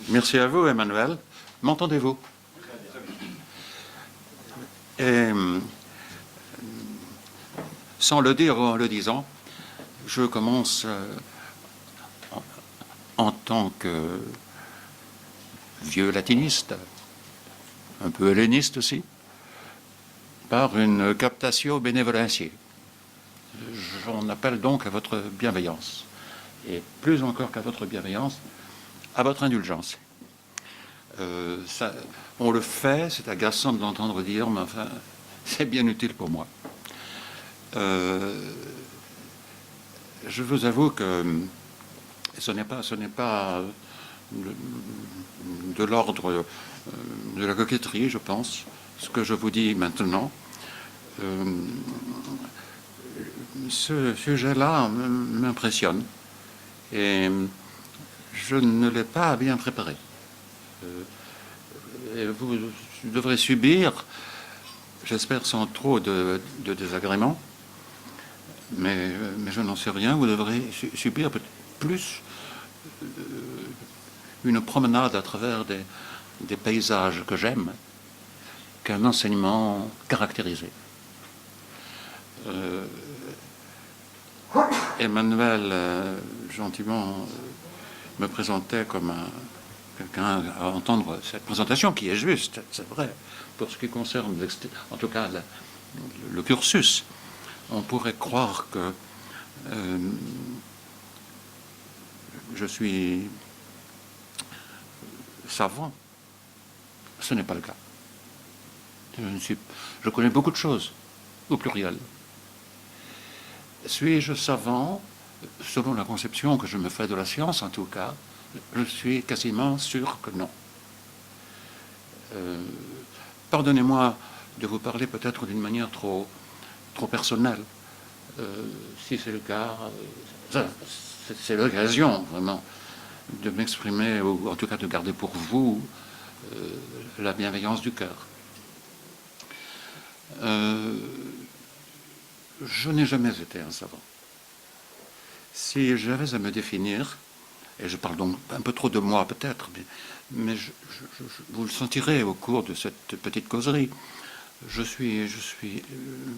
Merci à vous, Emmanuel. M'entendez-vous? Et, sans le dire ou en le disant, je commence en tant que vieux latiniste, un peu helléniste aussi, par une captatio benevolentiae. J'en appelle donc à votre bienveillance, et plus encore qu'à votre bienveillance, à votre indulgence. On le fait, c'est agaçant de l'entendre dire, mais enfin, c'est bien utile pour moi. Je vous avoue que ce n'est pas de l'ordre de la coquetterie, je pense, ce que je vous dis maintenant. Ce sujet-là m'impressionne et je ne l'ai pas bien préparé. Et vous devrez subir, j'espère sans trop de désagréments, mais je n'en sais rien, vous devrez subir plus une promenade à travers des paysages que j'aime qu'un enseignement caractérisé. Emmanuel gentiment me présentait comme quelqu'un à entendre cette présentation qui est juste, c'est vrai, pour ce qui concerne en tout cas le cursus. On pourrait croire que je suis savant. Ce n'est pas le cas. Je connais beaucoup de choses, au pluriel. Suis-je savant? Selon la conception que je me fais de la science, en tout cas, je suis quasiment sûr que non. Pardonnez-moi de vous parler peut-être d'une manière trop personnelle. Si c'est le cas, c'est l'occasion vraiment de m'exprimer, ou en tout cas de garder pour vous la bienveillance du cœur. Je n'ai jamais été un savant. Si j'avais à me définir, et je parle donc un peu trop de moi peut-être, mais vous le sentirez au cours de cette petite causerie, je suis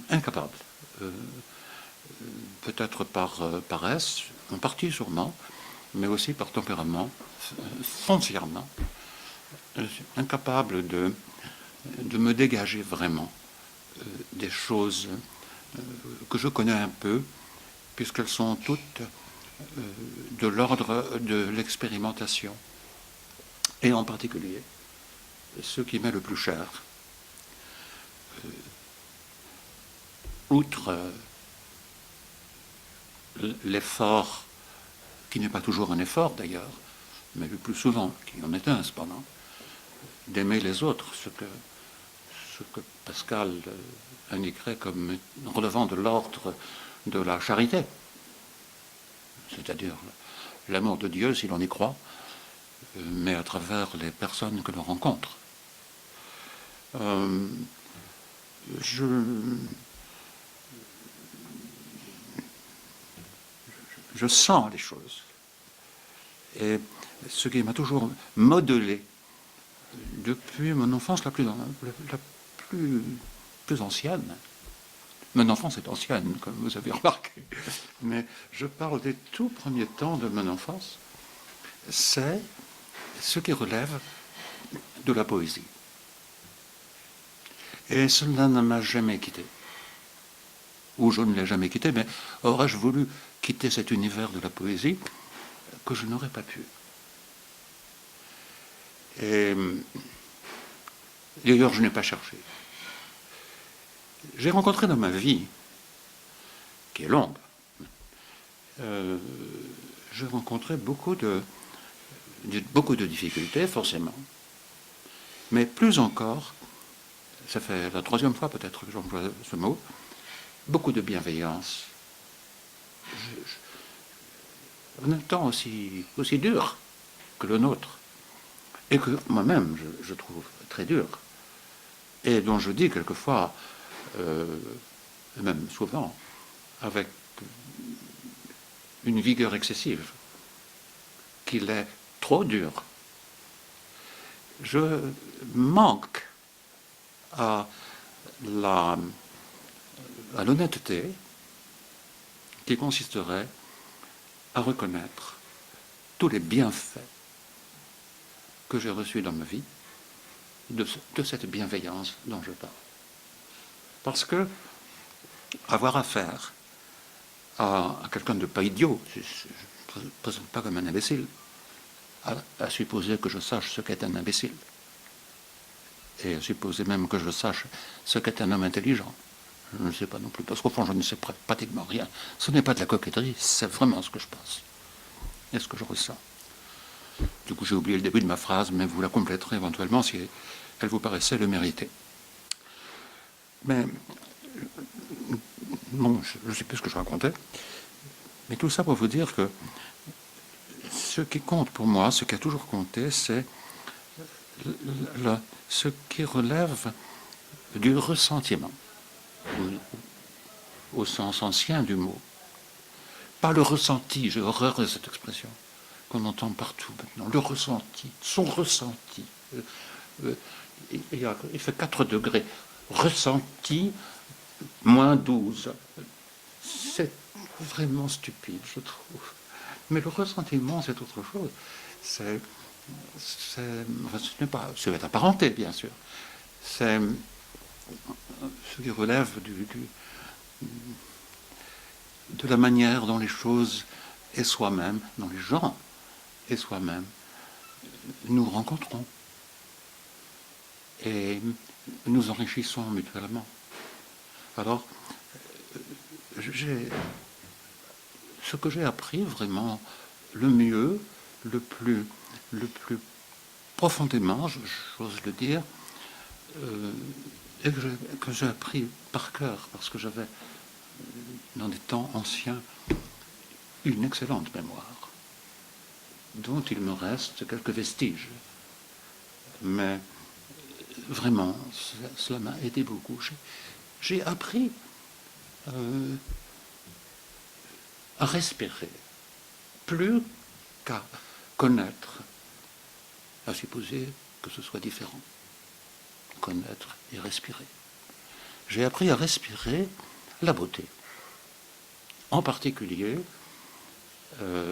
incapable, peut-être par paresse, en partie sûrement, mais aussi par tempérament, foncièrement, je suis incapable de me dégager vraiment des choses que je connais un peu, puisqu'elles sont toutes de l'ordre de l'expérimentation. Et en particulier, ce qui m'est le plus cher, outre l'effort, qui n'est pas toujours un effort d'ailleurs, mais le plus souvent, qui en est un cependant, d'aimer les autres, ce que Pascal indiquerait comme relevant de l'ordre de la charité, c'est-à-dire l'amour de Dieu, si l'on y croit, mais à travers les personnes que l'on rencontre. Je sens les choses. Et ce qui m'a toujours modelé depuis mon enfance la plus ancienne. Mon enfance est ancienne, comme vous avez remarqué, mais je parle des tout premiers temps de mon enfance. C'est ce qui relève de la poésie. Et cela ne m'a jamais quitté. Ou je ne l'ai jamais quitté, mais aurais-je voulu quitter cet univers de la poésie que je n'aurais pas pu. Et d'ailleurs, je n'ai pas cherché. J'ai rencontré dans ma vie, qui est longue, j'ai rencontré beaucoup de difficultés, forcément. Mais plus encore, ça fait la troisième fois peut-être que j'emploie ce mot, beaucoup de bienveillance. En un temps aussi dur que le nôtre, et que moi-même je trouve très dur, et dont je dis quelquefois, même souvent, avec une vigueur excessive, qu'il est trop dur. Je manque à l'honnêteté qui consisterait à reconnaître tous les bienfaits que j'ai reçus dans ma vie de cette bienveillance dont je parle. Parce que avoir affaire à quelqu'un de pas idiot, je ne présente pas comme un imbécile, à supposer que je sache ce qu'est un imbécile, et à supposer même que je sache ce qu'est un homme intelligent. Je ne sais pas non plus, parce qu'au fond, je ne sais pratiquement rien. Ce n'est pas de la coquetterie, c'est vraiment ce que je pense et ce que je ressens. Du coup, j'ai oublié le début de ma phrase, mais vous la compléterez éventuellement si elle vous paraissait le mériter. Mais, non, je ne sais plus ce que je racontais, mais tout ça pour vous dire que ce qui compte pour moi, ce qui a toujours compté, c'est ce qui relève du ressentiment, au sens ancien du mot. Pas le ressenti, j'ai horreur de cette expression qu'on entend partout maintenant, le ressenti, son ressenti. Il fait 4 degrés. Ressenti, moins 12. C'est vraiment stupide, je trouve. Mais le ressentiment, c'est autre chose. Enfin, c'est apparenté, bien sûr. C'est ce qui relève de la manière dont les choses et soi-même, dont les gens et soi-même nous rencontrons et nous enrichissons mutuellement. Alors, ce que j'ai appris vraiment le mieux, le plus profondément, j'ose le dire, et que j'ai appris par cœur, parce que j'avais, dans des temps anciens, une excellente mémoire, dont il me reste quelques vestiges. Mais vraiment, cela m'a aidé beaucoup. J'ai appris à respirer, plus qu'à connaître, à supposer que ce soit différent. Connaître et respirer. J'ai appris à respirer la beauté. En particulier,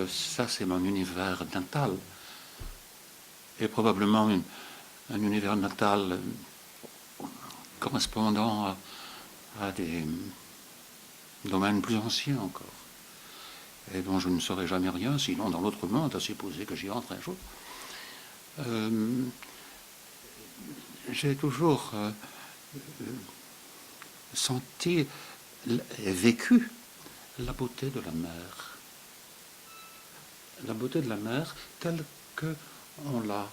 ça c'est mon univers natal, et probablement un univers natal correspondant à des domaines plus anciens encore, et dont je ne saurais jamais rien, sinon dans l'autre monde, à supposer que j'y entre un jour. J'ai toujours senti et vécu la beauté de la mer. La beauté de la mer telle qu'on la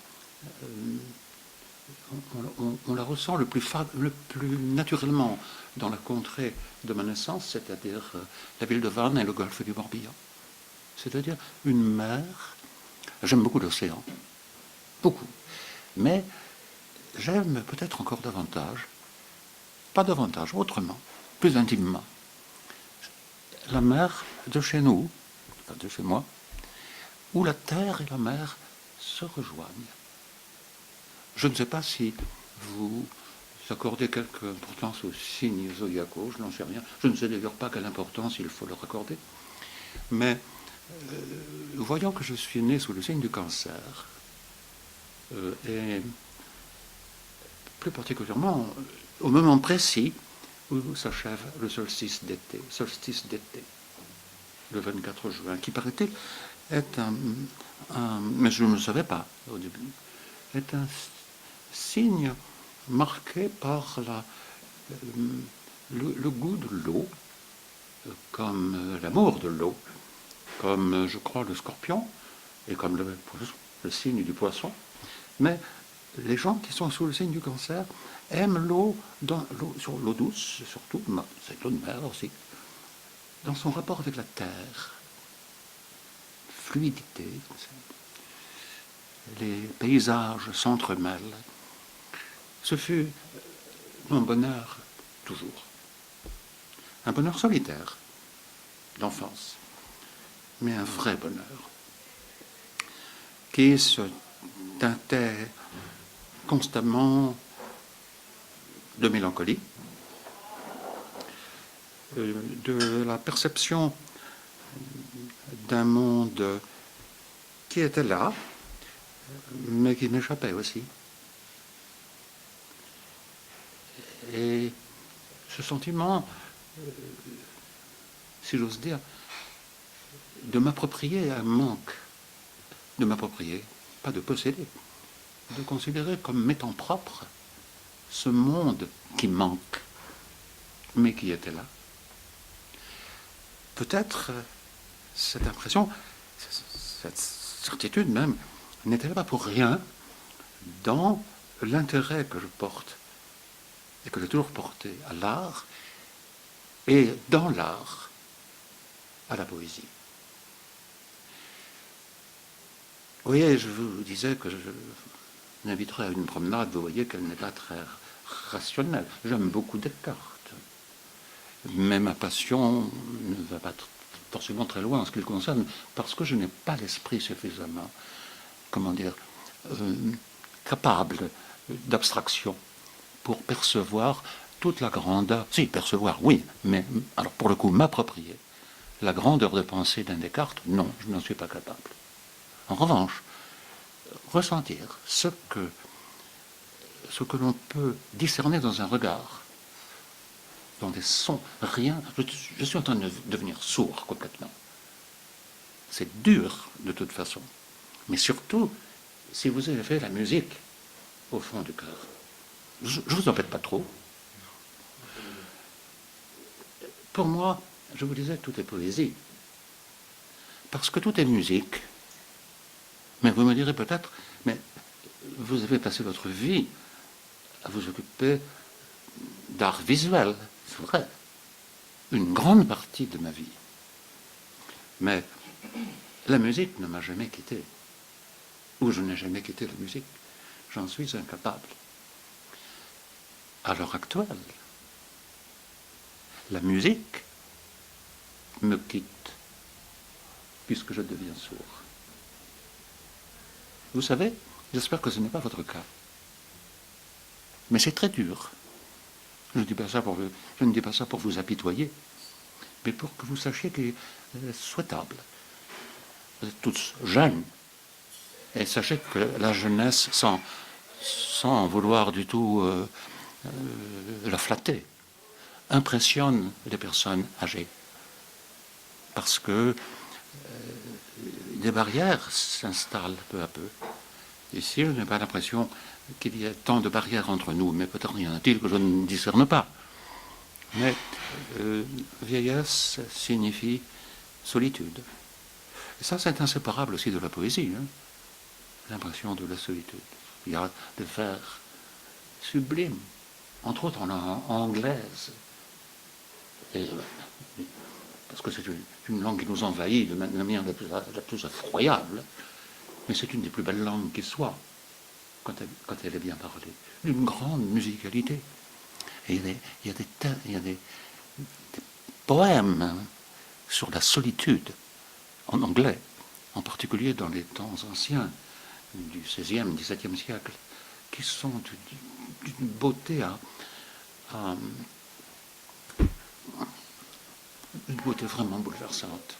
ressent le plus naturellement dans la contrée de ma naissance, c'est-à-dire la ville de Vannes et le golfe du Morbihan. C'est-à-dire une mer. J'aime beaucoup l'océan, beaucoup, mais j'aime peut-être encore davantage, pas davantage, autrement, plus intimement, la mer de chez nous, de chez moi, où la terre et la mer se rejoignent. Je ne sais pas si vous accordez quelque importance aux signes zodiacaux, je n'en sais rien. Je ne sais d'ailleurs pas quelle importance il faut leur accorder. Mais voyant que je suis né sous le signe du Cancer, et plus particulièrement au moment précis où s'achève le solstice d'été, le 24 juin, qui paraît-il est mais je ne le savais pas au début, est un signe marqué par le goût de l'eau, comme l'amour de l'eau, comme je crois le scorpion, et comme le signe du poisson. Mais les gens qui sont sous le signe du Cancer aiment l'eau douce, surtout, c'est l'eau de mer aussi, dans son rapport avec la terre. Fluidité, les paysages s'entremêlent. Ce fut mon bonheur toujours. Un bonheur solitaire d'enfance, mais un vrai bonheur qui se teintait constamment de mélancolie, de la perception d'un monde qui était là, mais qui m'échappait aussi. Et ce sentiment, si j'ose dire, de m'approprier un manque, de m'approprier, pas de posséder, de considérer comme m'étant propre ce monde qui manque, mais qui était là. Peut-être cette impression, cette certitude même, n'était pas pour rien dans l'intérêt que je porte et que j'ai toujours porté à l'art et dans l'art à la poésie. Vous voyez, je vous disais que je m'inviterais à une promenade, vous voyez qu'elle n'est pas très rationnelle. J'aime beaucoup Descartes, mais ma passion ne va pas forcément très loin en ce qui le concerne, parce que je n'ai pas l'esprit suffisamment, comment dire, capable d'abstraction pour percevoir toute la grandeur, si, percevoir, oui, mais alors pour le coup, m'approprier la grandeur de pensée d'un Descartes, non, je n'en suis pas capable. En revanche, ressentir ce que l'on peut discerner dans un regard, dans des sons, rien, je suis en train de devenir sourd complètement. C'est dur de toute façon, mais surtout, si vous avez fait la musique au fond du cœur, je ne vous embête pas trop. Pour moi, je vous disais, tout est poésie. Parce que tout est musique. Mais vous me direz peut-être, mais vous avez passé votre vie à vous occuper d'art visuel. C'est vrai. Une grande partie de ma vie. Mais la musique ne m'a jamais quitté. Ou je n'ai jamais quitté la musique. J'en suis incapable. À l'heure actuelle, la musique me quitte puisque je deviens sourd. Vous savez, j'espère que ce n'est pas votre cas. Mais c'est très dur. Je ne dis pas ça pour vous apitoyer, mais pour que vous sachiez qu'il est souhaitable. Vous êtes tous jeunes, et sachez que la jeunesse, sans vouloir du tout la flatter, impressionne les personnes âgées. Parce que des barrières s'installent peu à peu. Ici, je n'ai pas l'impression qu'il y ait tant de barrières entre nous, mais peut-être y en a-t-il que je ne discerne pas. Mais vieillesse signifie solitude. Et ça, c'est inséparable aussi de la poésie, hein, l'impression de la solitude. Il y a des vers sublimes, entre autres en anglaise. Et, parce que c'est une langue qui nous envahit de manière la plus effroyable, mais c'est une des plus belles langues qui soit, quand elle est bien parlée, d'une grande musicalité. Et il y a des poèmes sur la solitude, en anglais, en particulier dans les temps anciens, du XVIe, XVIIe siècle, qui sont d'une beauté une beauté vraiment bouleversante.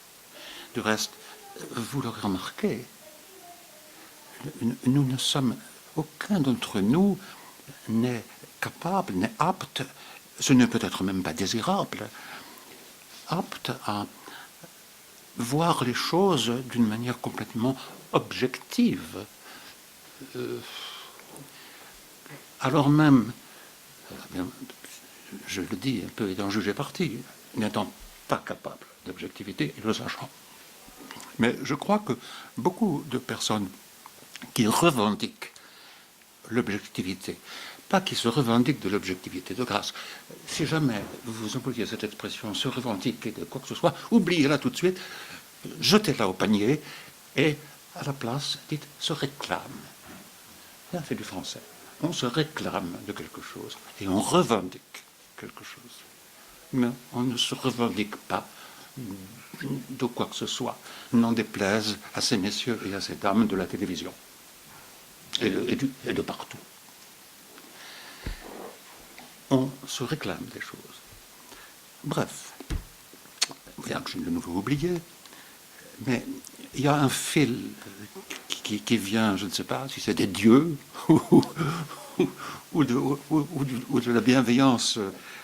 Du reste, vous l'aurez remarqué, nous ne sommes, aucun d'entre nous n'est capable, n'est apte, ce n'est peut-être même pas désirable, apte à voir les choses d'une manière complètement objective. Alors même, je le dis un peu étant jugé parti, n'étant pas capable d'objectivité et le sachant. Mais je crois que beaucoup de personnes qui revendiquent l'objectivité, pas qui se revendiquent de l'objectivité, de grâce. Si jamais vous employez cette expression, se revendiquer de quoi que ce soit, oubliez-la tout de suite, jetez-la au panier et à la place, dites se réclame. Là, c'est du français. On se réclame de quelque chose et on revendique quelque chose. Mais on ne se revendique pas de quoi que ce soit, n'en déplaise à ces messieurs et à ces dames de la télévision et de partout. On se réclame des choses. Bref, bien que j'ai de nouveau oublié, mais il y a un fil qui vient, je ne sais pas si c'est des dieux ou de la bienveillance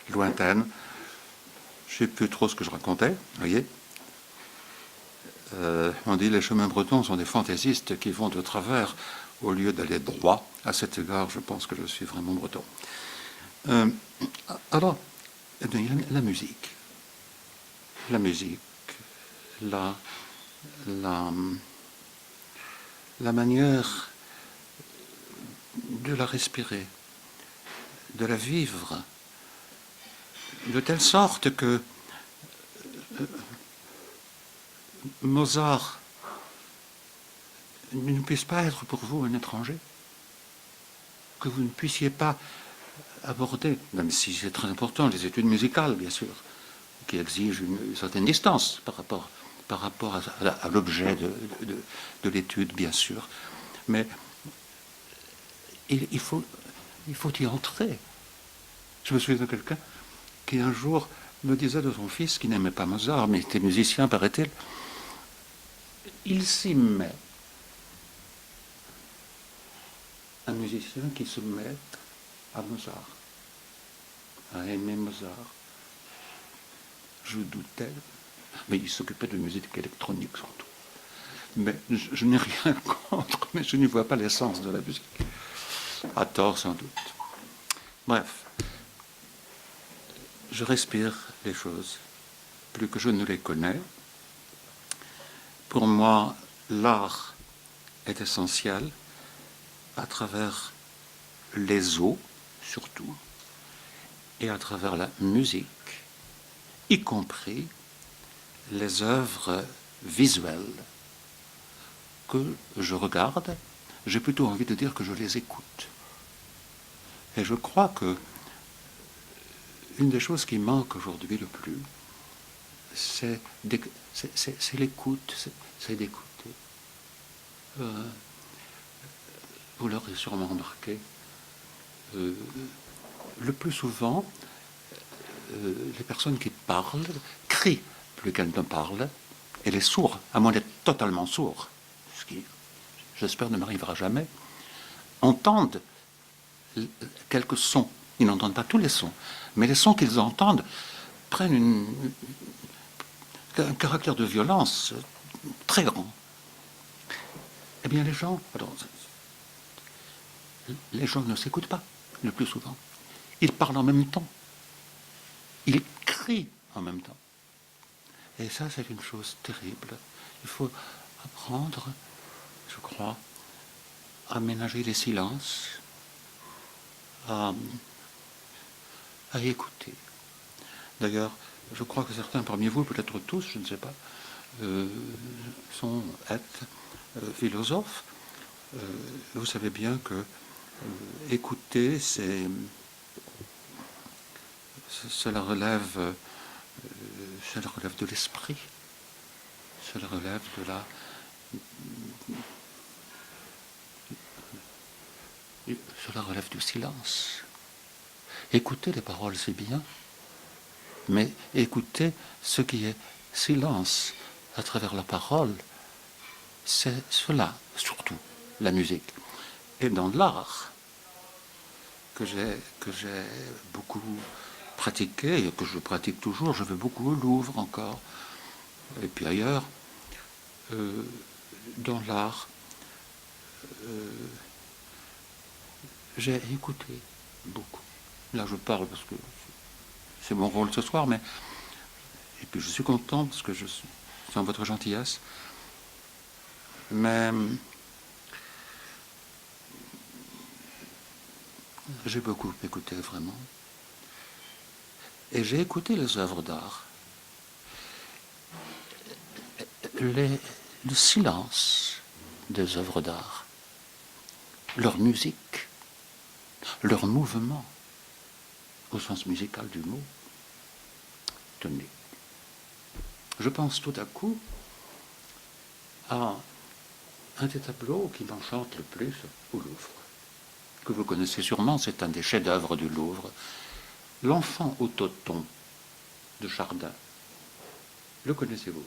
lointaine. Je ne sais plus trop ce que je racontais, vous voyez. On dit les chemins bretons sont des fantaisistes qui vont de travers au lieu d'aller droit. À cet égard, je pense que je suis vraiment breton. Alors, il y a la musique. La musique, la manière de la respirer, de la vivre, de telle sorte que Mozart ne puisse pas être pour vous un étranger, que vous ne puissiez pas aborder, même si c'est très important, les études musicales, bien sûr, qui exigent une certaine distance par rapport à l'objet de l'étude, bien sûr. Mais il faut y entrer. Je me souviens de quelqu'un qui un jour me disait de son fils, qui n'aimait pas Mozart, mais était musicien, paraît-il, il s'y met. Un musicien qui se met à Mozart, à aimer Mozart. Je doutais, mais il s'occupait de musique électronique surtout. Mais je n'ai rien contre, mais je n'y vois pas l'essence de la musique. À tort sans doute. Bref, je respire les choses plus que je ne les connais. Pour moi, l'art est essentiel à travers les os, surtout, et à travers la musique, y compris les œuvres visuelles que je regarde. J'ai plutôt envie de dire que je les écoute. Et je crois que une des choses qui manque aujourd'hui le plus, c'est l'écoute, c'est d'écouter. Vous l'aurez sûrement remarqué, le plus souvent, les personnes qui parlent crient plus qu'elles ne parlent, et les sourds, à moins d'être totalement sourds, ce qui, j'espère, ne m'arrivera jamais, entendent quelques sons. Ils n'entendent pas tous les sons, mais les sons qu'ils entendent prennent un caractère de violence très grand. Eh bien, les gens ne s'écoutent pas, le plus souvent. Ils parlent en même temps. Ils crient en même temps. Et ça, c'est une chose terrible. Il faut apprendre, je crois, à ménager les silences, à écouter. D'ailleurs, je crois que certains parmi vous, peut-être tous, je ne sais pas, sont philosophes. Vous savez bien que écouter, cela relève de l'esprit, cela relève cela relève du silence. Écouter les paroles, c'est bien, mais écouter ce qui est silence à travers la parole, c'est cela, surtout la musique. Et dans l'art que j'ai beaucoup pratiqué et que je pratique toujours, je vais beaucoup au Louvre encore, et puis ailleurs, dans l'art, j'ai écouté beaucoup. Là, je parle parce que c'est mon rôle ce soir, mais et puis je suis content parce que je suis en votre gentillesse. Mais j'ai beaucoup écouté vraiment. Et j'ai écouté les œuvres d'art. Le silence des œuvres d'art, leur musique, leur mouvement, au sens musical du mot. Tenez. je pense tout à coup à un des tableaux qui m'enchante le plus au Louvre, que vous connaissez sûrement, c'est un des chefs-d'œuvre du Louvre, L'Enfant au Toton de Chardin. Le connaissez-vous?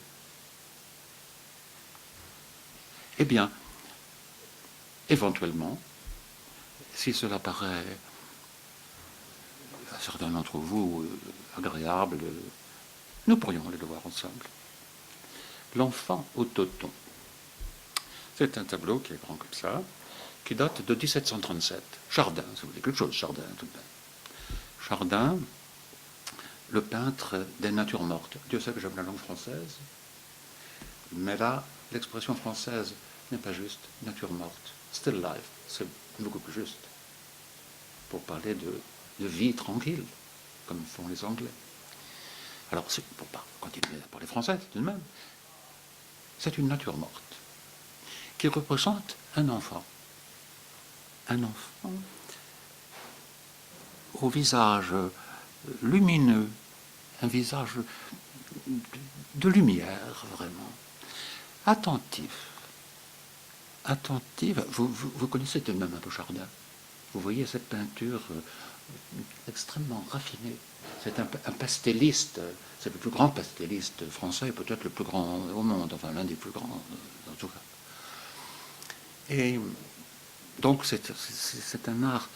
Eh bien, éventuellement, si cela paraît à certains d'entre vous agréable, nous pourrions aller le voir ensemble. L'Enfant au Toton. C'est un tableau qui est grand comme ça, qui date de 1737. Chardin, ça vous dit quelque chose, Chardin, tout de même. Chardin, le peintre des natures mortes. Dieu sait que j'aime la langue française, mais là, l'expression française n'est pas juste nature morte. Still life, c'est beaucoup plus juste. Pour parler de vie tranquille, comme font les Anglais. Alors, pour pas continuer à parler français, tout de même, c'est une nature morte qui représente un enfant. Un enfant au visage lumineux, un visage de lumière, vraiment. Attentif. Attentif. Vous connaissez tout de même un peu Chardin. Vous voyez cette peinture extrêmement raffinée. C'est un pastelliste. C'est le plus grand pastelliste français, peut-être le plus grand au monde, enfin l'un des plus grands en tout cas. Et donc c'est un art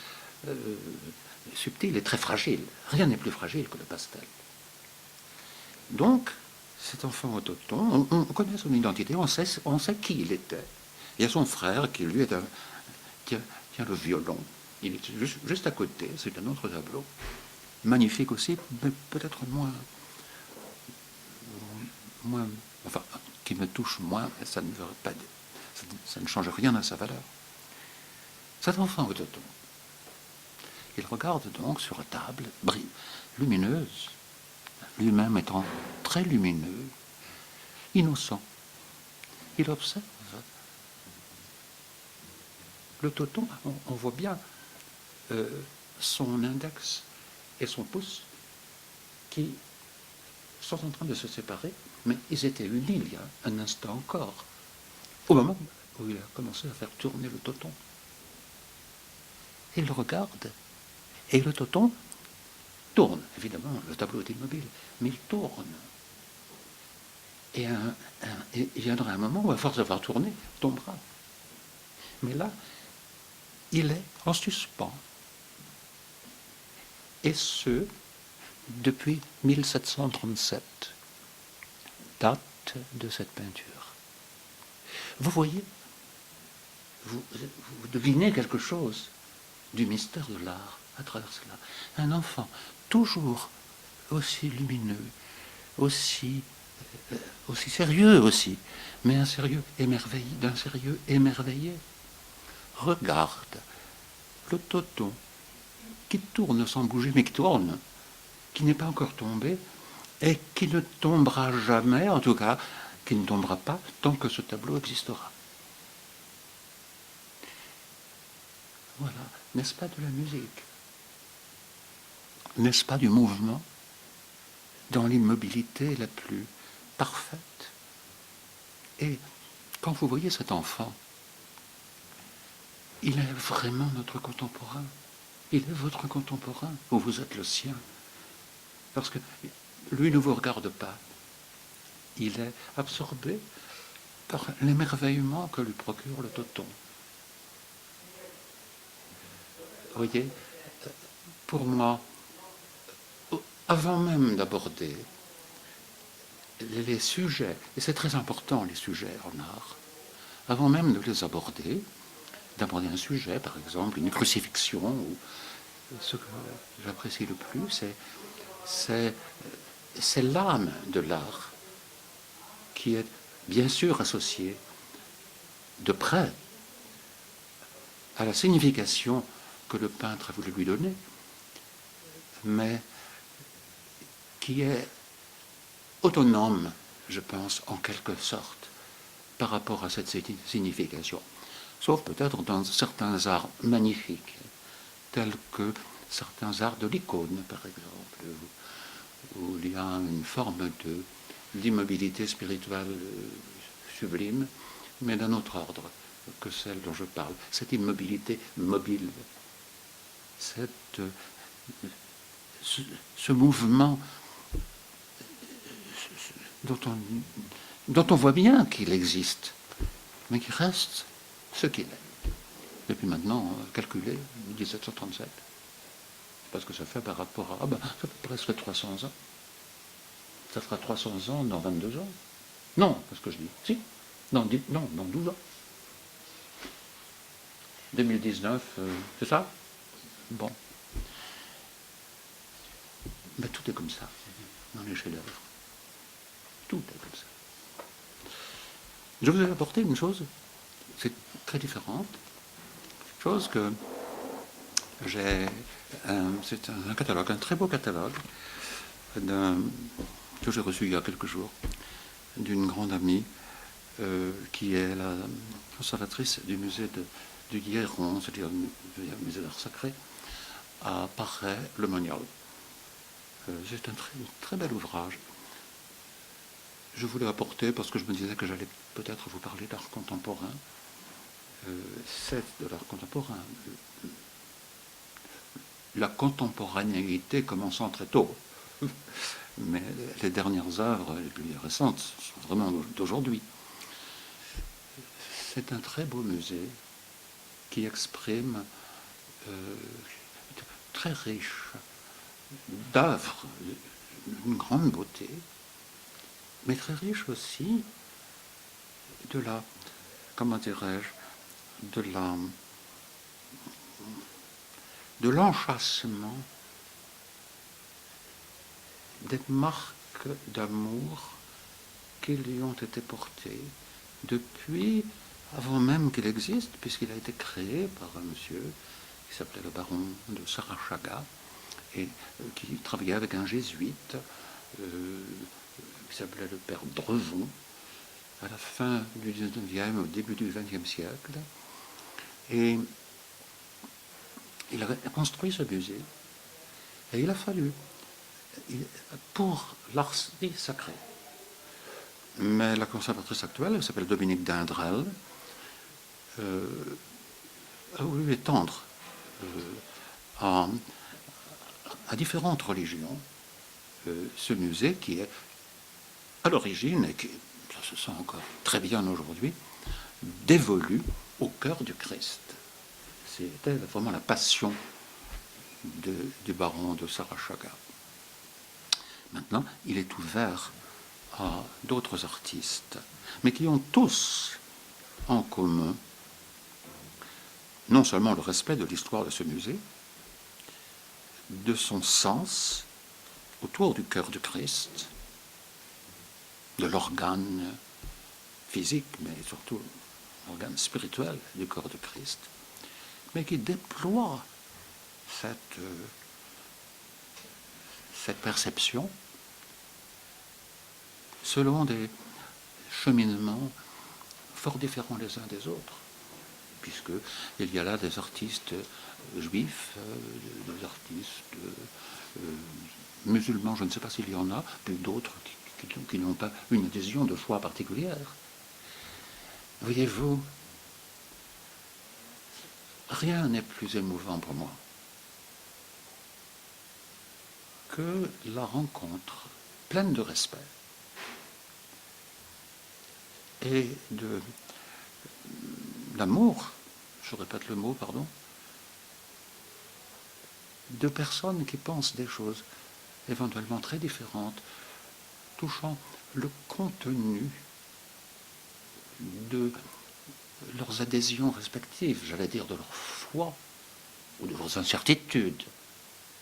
subtil et très fragile. Rien n'est plus fragile que le pastel. Donc, cet enfant au Toton, on connaît son identité, on sait qui il était. Il y a son frère qui, lui, tient le violon. Il est juste à côté, c'est un autre tableau. Magnifique aussi, mais peut-être moins, enfin, qui me touche moins, mais ça ne veut pas dire, ça ne change rien à sa valeur. Cet enfant au Toton, il regarde donc sur la table, lumineuse, lui-même étant très lumineux, innocent. Il observe le Toton, on voit bien son index et son pouce qui sont en train de se séparer, mais ils étaient unis il y a un instant encore, au moment où il a commencé à faire tourner le Toton. Il le regarde, et le Toton tourne. Évidemment, le tableau est immobile, mais il tourne. Et il viendra un moment où, à force d'avoir tourné, il tombera. Mais là, il est en suspens. Et ce, depuis 1737, date de cette peinture. Vous voyez, vous devinez quelque chose du mystère de l'art à travers cela. Un enfant toujours aussi lumineux, aussi sérieux aussi, mais un sérieux émerveillé, d'un sérieux émerveillé. Regarde le Toton qui tourne sans bouger, mais qui tourne, qui n'est pas encore tombé, et qui ne tombera jamais, en tout cas, qui ne tombera pas tant que ce tableau existera. Voilà, n'est-ce pas de la musique? N'est-ce pas du mouvement dans l'immobilité la plus parfaite? Et quand vous voyez cet enfant, il est vraiment notre contemporain. Il est votre contemporain, ou vous êtes le sien. Parce que lui ne vous regarde pas. Il est absorbé par l'émerveillement que lui procure le Toton. Vous voyez, pour moi, avant même d'aborder les sujets, et c'est très important les sujets en art, avant même de les aborder, d'aborder un sujet, par exemple une crucifixion, ou ce que j'apprécie le plus, c'est l'âme de l'art qui est bien sûr associée de près à la signification que le peintre a voulu lui donner, mais qui est autonome, je pense, en quelque sorte, par rapport à cette signification. Sauf peut-être dans certains arts magnifiques, tels que certains arts de l'icône, par exemple, où il y a une forme d'immobilité spirituelle sublime, mais d'un autre ordre que celle dont je parle. Cette immobilité mobile, ce mouvement dont on voit bien qu'il existe, mais qui reste ce qu'il est. Depuis maintenant, calculé, 1737. Parce que ça fait par rapport à... ça fait presque 300 ans. Ça fera 300 ans dans 22 ans. Non, qu'est-ce que je dis? Si. Non, dans 12 ans. 2019, c'est ça? Bon. Mais tout est comme ça, dans les chefs-d'œuvre. Tout est comme ça. Je vous ai apporté une chose, c'est très différente. Une chose que j'ai... c'est un catalogue, un très beau catalogue, que j'ai reçu il y a quelques jours, d'une grande amie, qui est la conservatrice du musée du Hieron, c'est-à-dire le musée d'art sacré, à Paray-le-Monial. C'est un très bel ouvrage. Je voulais apporter parce que je me disais que j'allais peut-être vous parler d'art contemporain. C'est de l'art contemporain. La contemporanéité commençant très tôt. Mais les dernières œuvres, les plus récentes, sont vraiment d'aujourd'hui. C'est un très beau musée qui exprime très riche d'œuvres d'une grande beauté, mais très riche aussi de la, comment dirais-je, de l'enchâssement des marques d'amour qui lui ont été portées depuis avant même qu'il existe, puisqu'il a été créé par un monsieur qui s'appelait le baron de Sarachaga et qui travaillait avec un jésuite qui s'appelait le père Drevon à la fin du 19e, au début du 20e siècle. Et il a construit ce musée et il a fallu pour l'art sacré. Mais la conservatrice actuelle, elle s'appelle Dominique Dindrel, a voulu étendre à différentes religions ce musée qui est à l'origine, et qui, ça se sent encore très bien aujourd'hui, dévolu au cœur du Christ. C'était vraiment la passion du baron de Sarachaga. Maintenant, il est ouvert à d'autres artistes, mais qui ont tous en commun non seulement le respect de l'histoire de ce musée, de son sens autour du cœur du Christ, de l'organe physique, mais surtout l'organe spirituel du corps du Christ, mais qui déploie cette perception selon des cheminements fort différents les uns des autres, puisqu'il y a là des artistes juifs, des artistes musulmans, je ne sais pas s'il y en a, puis d'autres qui n'ont pas une adhésion de foi particulière. Voyez-vous, rien n'est plus émouvant pour moi que la rencontre pleine de respect et d'amour, je répète le mot, pardon, de personnes qui pensent des choses éventuellement très différentes, touchant le contenu de leurs adhésions respectives, j'allais dire de leur foi ou de leurs incertitudes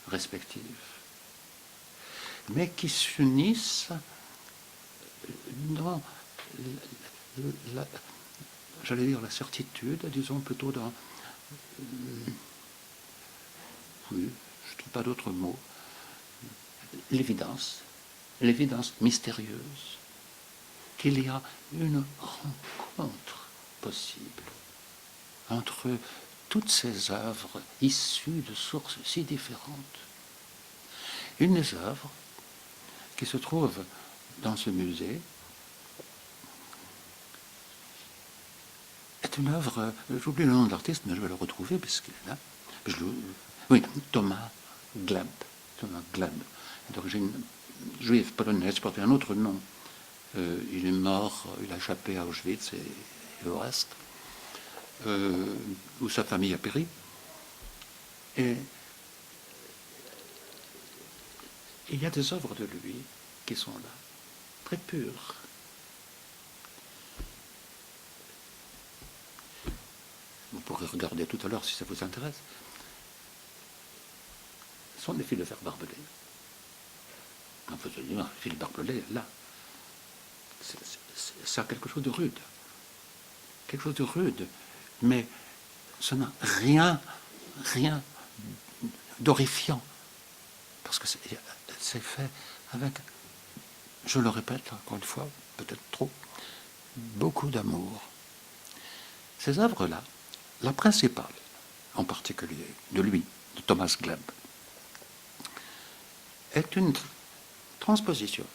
respectives, mais qui s'unissent dans j'allais dire la certitude, disons plutôt dans oui, je ne trouve pas d'autre mot, l'évidence mystérieuse qu'il y a une rencontre possible entre toutes ces œuvres issues de sources si différentes. Une des œuvres qui se trouve dans ce musée est une œuvre, j'oublie le nom de l'artiste, mais je vais le retrouver puisqu'il est là. Oui, Thomas Gleb. Thomas Gleb, d'origine juive polonaise, portait un autre nom. Il est mort, il a échappé à Auschwitz et au reste, où sa famille a péri. Et il y a des œuvres de lui qui sont là, très pures. Vous pourrez regarder tout à l'heure si ça vous intéresse. Ce sont des fils de fer barbelés. On peut se dire, un fil barbelé, là. Ça a quelque chose de rude. Quelque chose de rude. Mais ça n'a rien d'horrifiant. Parce que c'est fait avec, je le répète encore une fois, peut-être trop, beaucoup d'amour. Ces œuvres-là, la principale, en particulier, de lui, de Thomas Gleb, est une transposition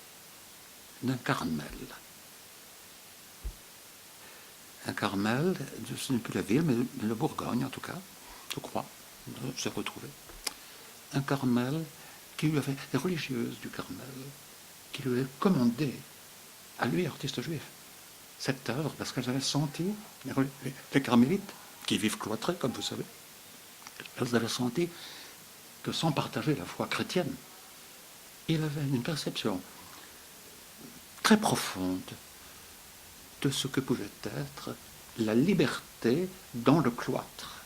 d'un Carmel. Un Carmel, ce n'est plus la ville, mais la Bourgogne en tout cas, je crois, s'est retrouvé. Un Carmel qui lui avait, les religieuses du Carmel, qui lui avaient commandé, à lui, artiste juif, cette œuvre, parce qu'elles avaient senti, les carmélites, qui vivent cloîtrés, comme vous savez, elles avaient senti que sans partager la foi chrétienne, il avait une perception très profonde de ce que pouvait être la liberté dans le cloître,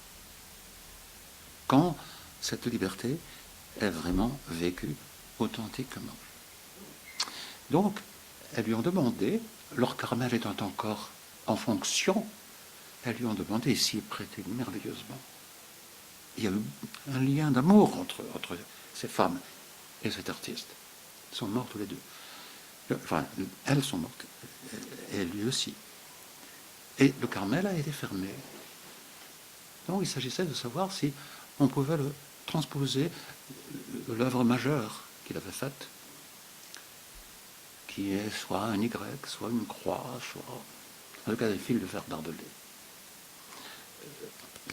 quand cette liberté est vraiment vécue authentiquement. Donc, elles lui ont demandé, leur Carmel étant encore en fonction, elles lui ont demandé s'y prêtait merveilleusement. Il y a eu un lien d'amour entre ces femmes et cet artiste. Ils sont morts tous les deux. Enfin, elles sont mortes, et lui aussi. Et le Carmel a été fermé. Donc il s'agissait de savoir si on pouvait le transposer, l'œuvre majeure qu'il avait faite, qui est soit un Y, soit une croix, soit en tout cas des fils de fer barbelés.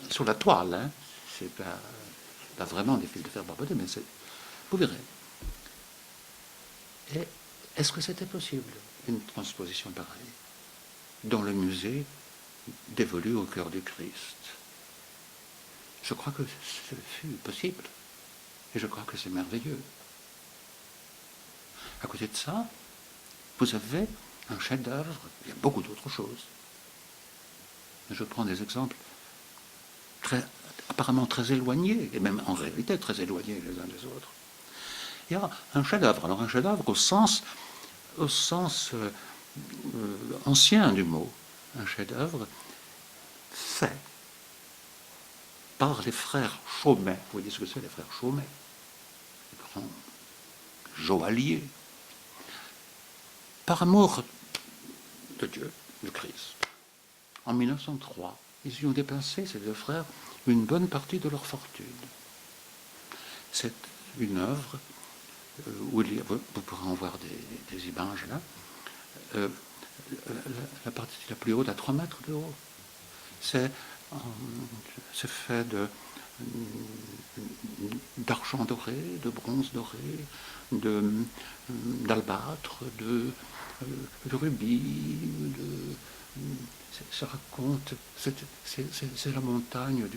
Sur la toile, hein, c'est pas vraiment des fils de fer barbelés, mais vous verrez. Et est-ce que c'était possible, une transposition pareille, dans le musée dévolu au cœur du Christ? Je crois que ce fut possible. Et je crois que c'est merveilleux. À côté de ça, vous avez un chef-d'œuvre. Il y a beaucoup d'autres choses. Je prends des exemples apparemment très éloignés, et même en réalité très éloignés les uns des autres. Il y a un chef-d'œuvre. Alors un chef-d'œuvre au sens ancien du mot. Un chef-d'œuvre fait par les frères Chaumet. Vous voyez ce que c'est, les frères Chaumet, les grands joailliers, par amour de Dieu, de Christ. En 1903, ils y ont dépensé, ces deux frères, une bonne partie de leur fortune. C'est une œuvre où vous pourrez en voir des images là. La partie la plus haute à 3 mètres de haut. C'est fait d'argent doré, de bronze doré, d'albâtre, de rubis. Ça raconte, c'est la montagne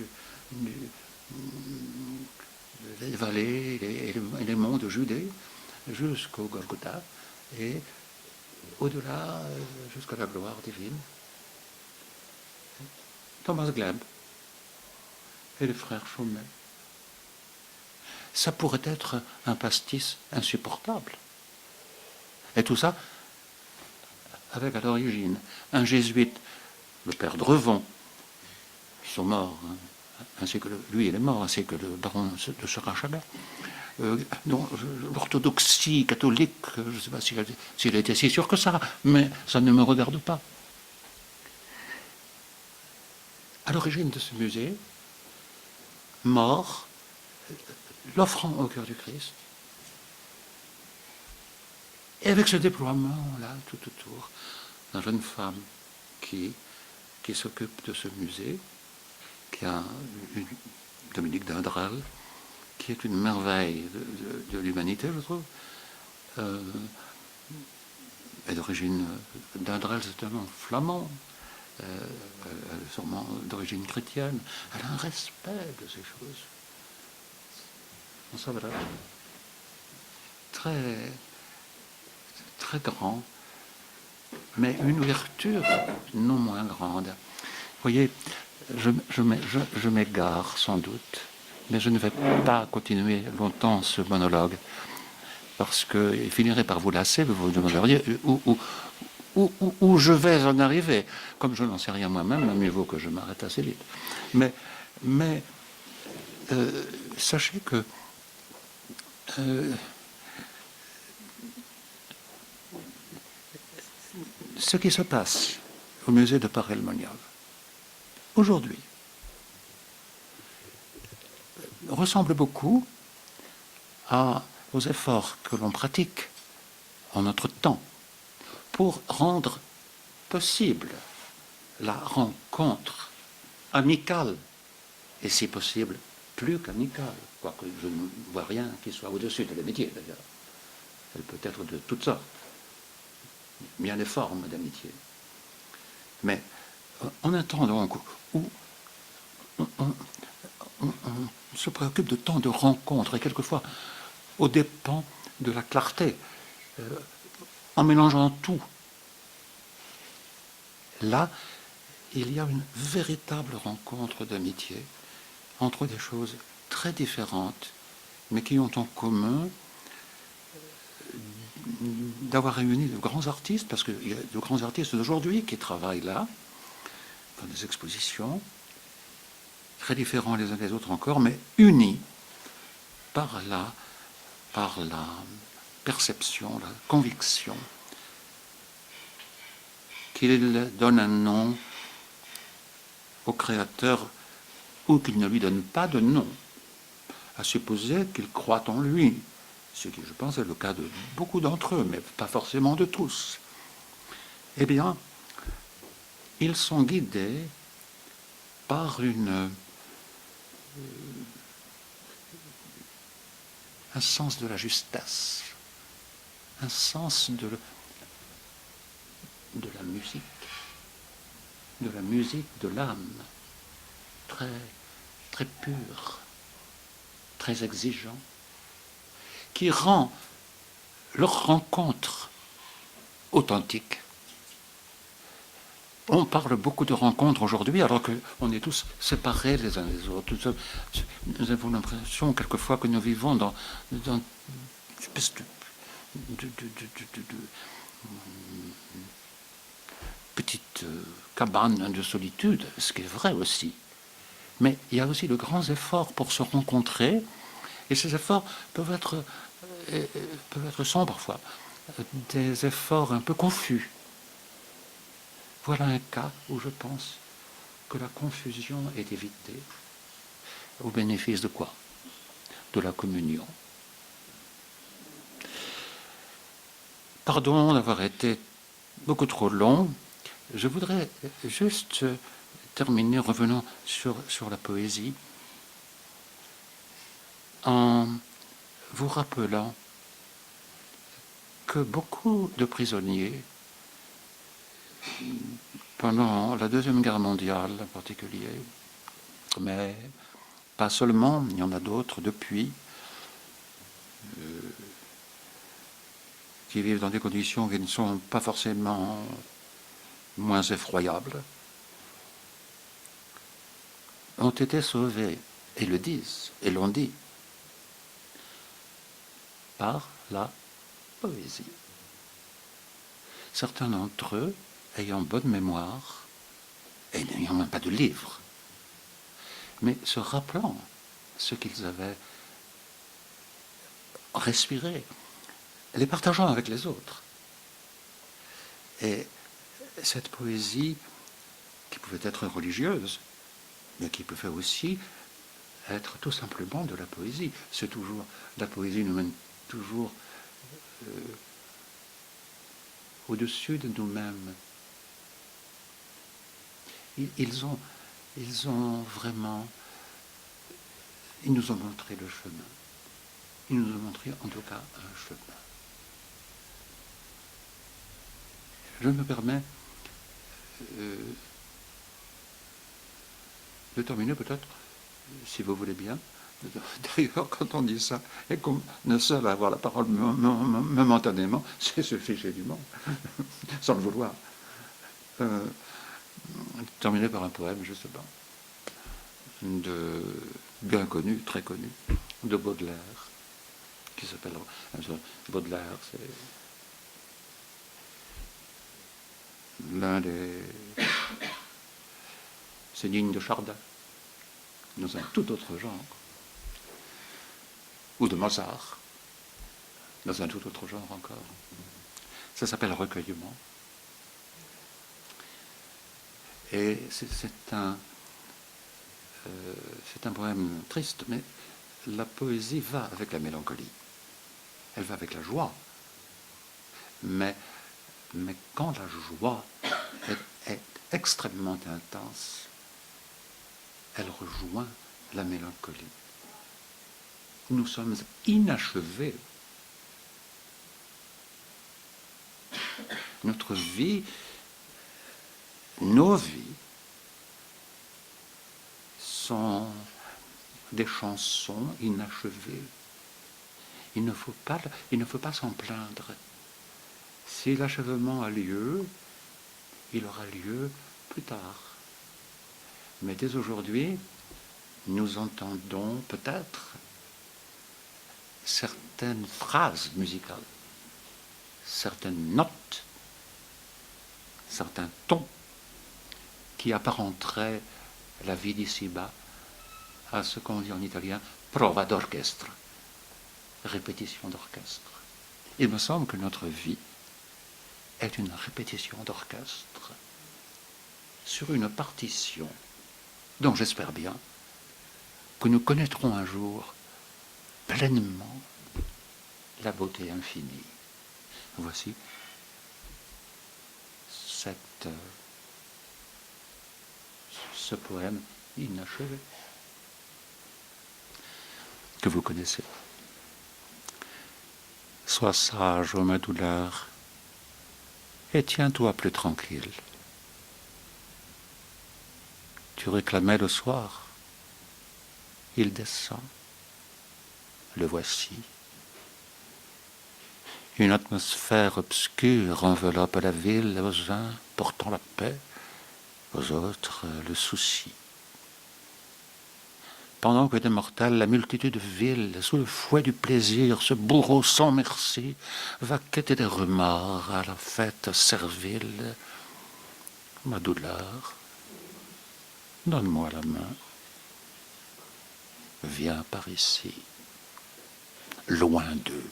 les vallées et les monts de Judée jusqu'au Golgotha et au-delà jusqu'à la gloire divine. Thomas Gleb et les frères Chaumet. Ça pourrait être un pastis insupportable. Et tout ça avec à l'origine un jésuite, le père Drevon, ils sont morts, hein, ainsi que lui il est mort, ainsi que le baron de Sera-Chabert. L'orthodoxie catholique, je ne sais pas s'il a été si sûr que ça, mais ça ne me regarde pas. À l'origine de ce musée, mort, l'offrant au cœur du Christ, Et avec ce déploiement-là, tout autour, la jeune femme qui s'occupe de ce musée, qui a Dominique Dindral, qui est une merveille de l'humanité, je trouve, est d'origine, Dindral, c'est un nom flamand, sûrement d'origine chrétienne. Elle a un respect de ces choses. Ça va très, très grand, mais une ouverture non moins grande. Vous voyez, je m'égare sans doute, mais je ne vais pas continuer longtemps ce monologue, parce qu'il finirait par vous lasser, vous vous demanderiez où je vais en arriver. Comme je n'en sais rien moi-même, mieux vaut que je m'arrête assez vite. Mais sachez que ce qui se passe au musée de Paray-le-Monial aujourd'hui ressemble beaucoup aux efforts que l'on pratique en notre temps pour rendre possible la rencontre amicale, et si possible, plus qu'amicale, quoique je ne vois rien qui soit au-dessus de l'amitié d'ailleurs. Elle peut être de toutes sortes, bien des formes d'amitié. Mais en un temps donc où on se préoccupe de tant de rencontres, et quelquefois aux dépens de la clarté, en mélangeant tout, là, il y a une véritable rencontre d'amitié entre des choses très différentes, mais qui ont en commun d'avoir réuni de grands artistes, parce qu'il y a de grands artistes d'aujourd'hui qui travaillent là, dans des expositions, très différents les uns des autres encore, mais unis par la perception, la conviction qu'il donne un nom au créateur ou qu'il ne lui donne pas de nom, à supposer qu'il croit en lui, ce qui, je pense, est le cas de beaucoup d'entre eux, mais pas forcément de tous. Eh bien, ils sont guidés par un sens de la justesse, un sens de la musique de l'âme, très, très pure, très exigeant, qui rend leur rencontre authentique. On parle beaucoup de rencontres aujourd'hui, alors qu'on est tous séparés les uns des autres. Nous avons l'impression quelquefois que nous vivons dans une espèce de petite cabane de solitude, ce qui est vrai aussi. Mais il y a aussi de grands efforts pour se rencontrer, et ces efforts peuvent être sans parfois des efforts un peu confus. Voilà un cas où je pense que la confusion est évitée. Au bénéfice de quoi? De la communion. Pardon d'avoir été beaucoup trop long. Je voudrais juste terminer, revenant sur la poésie, en vous rappelant que beaucoup de prisonniers, pendant la Deuxième Guerre mondiale en particulier, mais pas seulement, il y en a d'autres depuis, qui vivent dans des conditions qui ne sont pas forcément moins effroyables, ont été sauvés, et le disent, et l'ont dit, par la poésie. Certains d'entre eux, ayant bonne mémoire, et n'ayant même pas de livre, mais se rappelant ce qu'ils avaient respiré, les partageant avec les autres. Et cette poésie, qui pouvait être religieuse, mais qui pouvait aussi être tout simplement de la poésie. C'est toujours, la poésie nous mène toujours au-dessus de nous-mêmes. Ils ont vraiment, ils nous ont montré le chemin. Ils nous ont montré en tout cas un chemin. Je me permets de terminer peut-être, si vous voulez bien. D'ailleurs, quand on dit ça, et qu'on est seul à avoir la parole momentanément, c'est se ficher du monde, sans le vouloir. Terminer par un poème, justement, de bien connu, très connu, de Baudelaire, qui s'appelle Baudelaire, c'est l'un des... C'est digne de Chardin, dans un tout autre genre, ou de Mozart, dans un tout autre genre encore. Ça s'appelle Recueillement. Et c'est un poème triste, mais la poésie va avec la mélancolie. Elle va avec la joie. Mais quand la joie est extrêmement intense, elle rejoint la mélancolie. Nous sommes inachevés. Notre vie, nos vies, sont des chansons inachevées. Il ne faut pas s'en plaindre. Si l'achèvement a lieu, il aura lieu plus tard. Mais dès aujourd'hui, nous entendons peut-être certaines phrases musicales, certaines notes, certains tons qui apparenteraient la vie d'ici-bas à ce qu'on dit en italien prova d'orchestre, répétition d'orchestre. Il me semble que notre vie est une répétition d'orchestre sur une partition dont j'espère bien que nous connaîtrons un jour pleinement la beauté infinie. Voici ce poème inachevé que vous connaissez. Sois sage, ô ma douleur, et tiens-toi plus tranquille. Tu réclamais le soir, il descend, le voici. Une atmosphère obscure enveloppe la ville, aux uns portant la paix, aux autres le souci. Pendant que des mortels, la multitude vile, sous le fouet du plaisir, ce bourreau sans merci, va quêter des remords à la fête servile. Ma douleur, donne-moi la main, viens par ici, loin d'eux.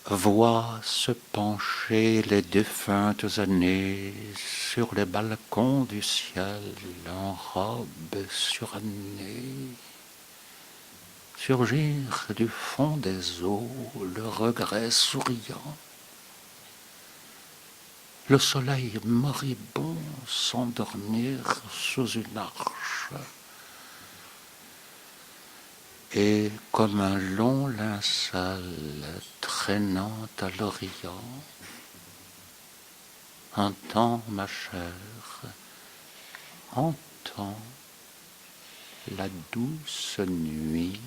Vois se pencher les défuntes années sur les balcons du ciel en robe surannée. Surgir du fond des eaux le regret souriant. Le soleil moribond s'endormir sous une arche. Et comme un long linceul traînant à l'orient, entends ma chère, entends la douce nuit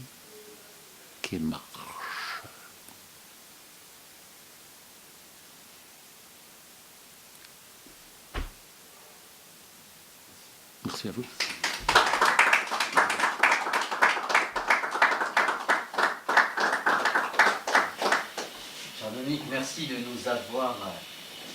qui marche. Merci à vous. Jean-Dominique, merci de nous avoir